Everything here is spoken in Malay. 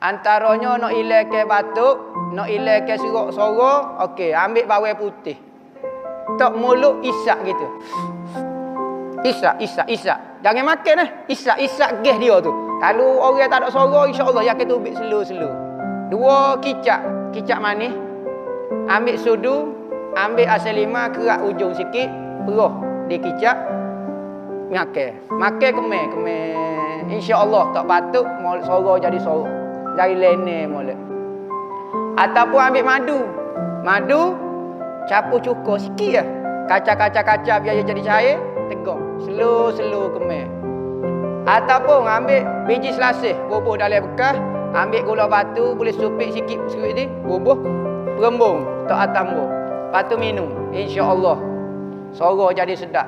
Antaranya nak ilake batuk, nak ilake serok soro, okey, ambil bawang putih. Tok mulut isak gitu. Isak. Jangan makan isak gas dia tu. Kalau orang tak ada soro, insya-Allah yakin tubik slow. 2 kicap manis. Ambil sudu, ambil asam lima, kerak ujung sikit, peroh di kicap. Makan kemeh. Insya-Allah tak batuk, mulut soro jadi soro. Dari lene mulut. Ataupun ambil madu campur cuka sikit lah. Kacang biar dia jadi cair, tegak. Slow kemeh. Ataupun ambil biji selasih, bubuh dalam bekas, ambil gula batu, boleh supik sikit ni, bubuh, berembung, tak tambah. Lepas tu minum. Insya-Allah. Soro jadi sedap.